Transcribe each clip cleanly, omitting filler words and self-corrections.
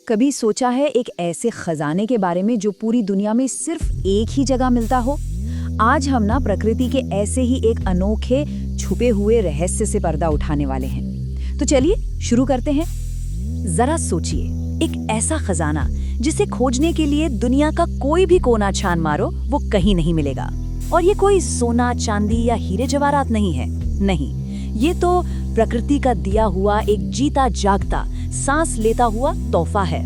कभी सोचा है एक ऐसे खजाने के बारे में जो पूरी दुनिया में सिर्फ एक ही जगह मिलता हो? आज हम ना प्रकृति के ऐसे ही एक अनोखे छुपे हुए रहस्य से पर्दा उठाने वाले हैं। तो चलिए शुरू करते हैं। जरा सोचिए, एक ऐसा खजाना जिसे खोजने के लिए दुनिया का कोई भी कोना छान मारो वो कहीं नहीं मिलेगा। और ये कोई सोना, चांदी या हीरे जवाहरात नहीं है। नहीं, ये तो प्रकृति का दिया हुआ एक जीता जागता, सांस लेता हुआ तोहफा है।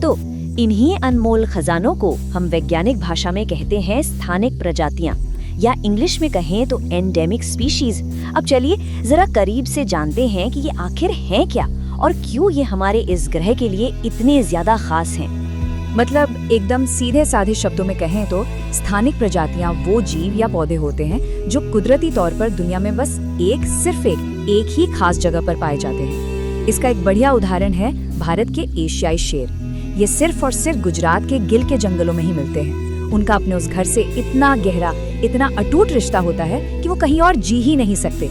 तो इन्हीं अनमोल खजानों को हम वैज्ञानिक भाषा में कहते हैं स्थानिक प्रजातियां, या इंग्लिश में कहें तो एंडेमिक स्पीशीज। अब चलिए जरा करीब से जानते हैं कि ये आखिर हैं क्या और क्यों ये हमारे इस ग्रह के लिए इतने ज्यादा खास हैं। मतलब एकदम सीधे साधे शब्दों में कहें तो स्थानिक प्रजातियां वो जीव या पौधे होते हैं जो कुदरती तौर पर दुनिया में बस सिर्फ एक ही खास जगह पर पाए जाते हैं। इसका एक बढ़िया उदाहरण है भारत के एशियाई शेर। ये सिर्फ और सिर्फ गुजरात के गिल के जंगलों में ही मिलते हैं। उनका अपने उस घर से इतना गहरा, इतना अटूट रिश्ता होता है कि वो कहीं और जी ही नहीं सकते।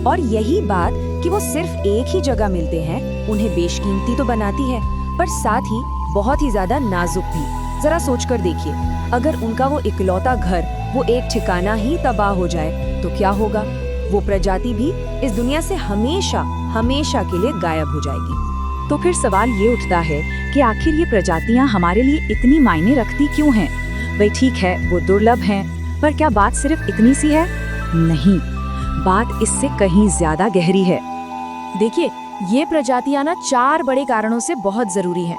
और यही बात कि वो सिर्फ एक ही जगह मिलते हैं उन्हें बेशकीमती तो बनाती है, पर साथ ही बहुत ही ज्यादा नाजुक भी। जरा सोचकर देखिए, अगर उनका वो इकलौता घर, वो एक ठिकाना ही तबाह हो जाए तो क्या होगा? वो प्रजाति भी इस दुनिया से हमेशा हमेशा के लिए गायब हो जाएगी। तो फिर सवाल ये उठता है कि आखिर ये प्रजातियां हमारे लिए इतनी मायने रखती क्यों हैं? भाई ठीक है, वो दुर्लभ हैं, पर क्या बात सिर्फ इतनी सी है? नहीं, बात इससे कहीं ज्यादा गहरी है। देखिए, ये प्रजातियां ना 4 बड़े कारणों से बहुत जरूरी हैं।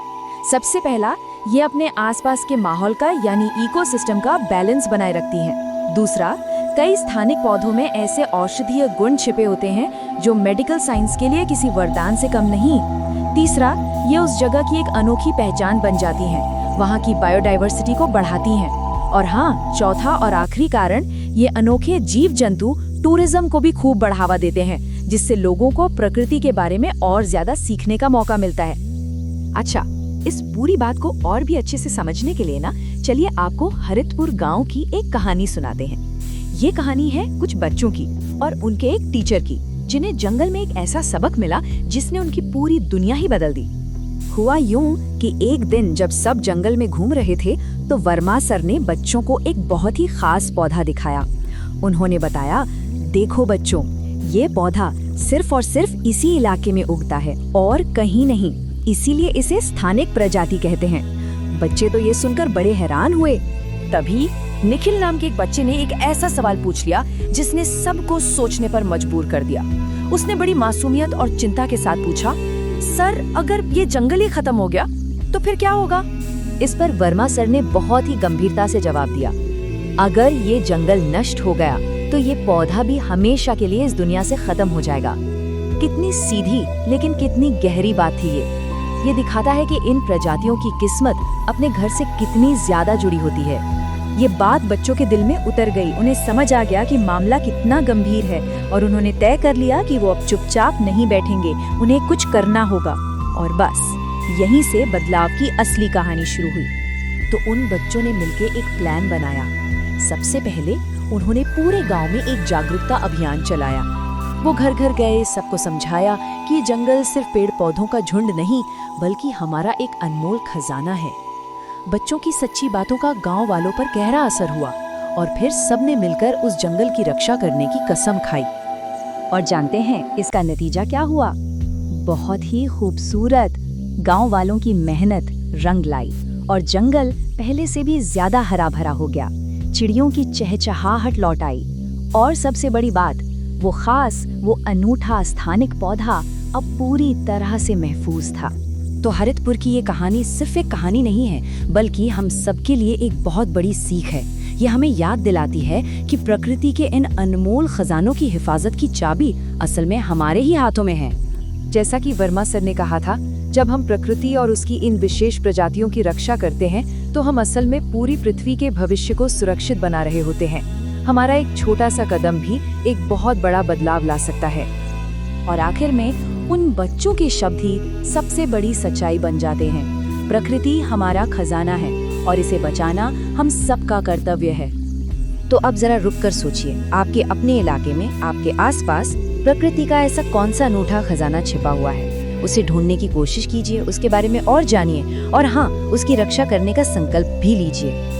सबसे पहला, ये अपने आसपास के माहौल का यानी इकोसिस्टम का बैलेंस बनाए रखती हैं। दूसरा, कई स्थानिक पौधों में ऐसे औषधीय गुण छिपे होते हैं जो मेडिकल साइंस के लिए किसी वरदान से कम नहीं। तीसरा, ये उस जगह की एक अनोखी पहचान बन जाती हैं, वहाँ की बायोडाइवर्सिटी को बढ़ाती हैं। और हाँ, चौथा और आखिरी कारण, ये अनोखे जीव जंतु टूरिज्म को भी खूब बढ़ावा देते हैं, जिससे लोगों को प्रकृति के बारे में और ज्यादा सीखने का मौका मिलता है। अच्छा, इस पूरी बात को और भी अच्छे से समझने के लिए ना चलिए आपको हरितपुर गांव की एक कहानी सुनाते हैं। ये कहानी है कुछ बच्चों की और उनके एक टीचर की, जिन्हें जंगल में एक ऐसा सबक मिला जिसने उनकी पूरी दुनिया ही बदल दी। हुआ यूं कि एक दिन जब सब जंगल में घूम रहे थे तो वर्मा सर ने बच्चों को एक बहुत ही खास पौधा दिखाया। उन्होंने बताया, देखो बच्चों, ये पौधा सिर्फ और सिर्फ इसी इलाके में उगता है और कहीं नहीं, इसीलिए इसे स्थानिक प्रजाति कहते हैं। बच्चे तो ये सुनकर बड़े हैरान हुए। तभी निखिल नाम के एक बच्चे ने एक ऐसा सवाल पूछ लिया जिसने सबको सोचने पर मजबूर कर दिया। उसने बड़ी मासूमियत और चिंता के साथ पूछा, सर, अगर ये जंगल ही खत्म हो गया तो फिर क्या होगा? इस पर वर्मा सर ने बहुत ही गंभीरता से जवाब दिया, अगर ये जंगल नष्ट हो गया तो ये पौधा भी हमेशा के लिए इस दुनिया से खत्म हो जाएगा। कितनी सीधी लेकिन कितनी गहरी बात थी ये दिखाता है कि इन प्रजातियों की किस्मत अपने घर से कितनी ज्यादा जुड़ी होती है। ये बात बच्चों के दिल में उतर गई। उन्हें समझ आ गया कि मामला कितना गंभीर है और उन्होंने तय कर लिया कि वो अब चुपचाप नहीं बैठेंगे, उन्हें कुछ करना होगा। और बस यहीं से बदलाव की असली कहानी शुरू हुई। तो उन बच्चों ने मिलकर एक प्लान बनाया। सबसे पहले उन्होंने पूरे गांव में एक जागरूकता अभियान चलाया। वो घर घर गए, सबको समझाया कि ये जंगल सिर्फ पेड़ पौधों का झुंड नहीं बल्कि हमारा एक अनमोल खजाना है। बच्चों की सच्ची बातों का गांव वालों पर गहरा असर हुआ और फिर सबने मिलकर उस जंगल की रक्षा करने की कसम खाई। और जानते हैं इसका नतीजा क्या हुआ? बहुत ही खूबसूरत। गांव वालों की मेहनत रंग लाई और जंगल पहले से भी ज्यादा हरा भरा हो गया। चिड़ियों की चहचहाहट लौट आई और सबसे बड़ी बात, वो खास, वो अनूठा स्थानिक पौधा अब पूरी तरह से महफूज था। तो हरितपुर की ये कहानी सिर्फ एक कहानी नहीं है, बल्कि हम सबके लिए एक बहुत बड़ी सीख है। ये हमें याद दिलाती है कि प्रकृति के इन अनमोल खजानों की हिफाजत की चाबी असल में हमारे ही हाथों में है। जैसा कि वर्मा सर ने कहा था, जब हम प्रकृति और उसकी इन विशेष प्रजातियों की रक्षा करते हैं तो हम असल में पूरी पृथ्वी के भविष्य को सुरक्षित बना रहे होते हैं। हमारा एक छोटा सा कदम भी एक बहुत बड़ा बदलाव ला सकता है। और आखिर में उन बच्चों के शब्द ही सबसे बड़ी सच्चाई बन जाते हैं। प्रकृति हमारा खजाना है और इसे बचाना हम सबका कर्तव्य है। तो अब जरा रुक कर सोचिए, आपके अपने इलाके में, आपके आसपास प्रकृति का ऐसा कौन सा अनूठा खजाना छिपा हुआ है? उसे ढूंढने की कोशिश कीजिए, उसके बारे में और जानिए और हाँ, उसकी रक्षा करने का संकल्प भी लीजिए।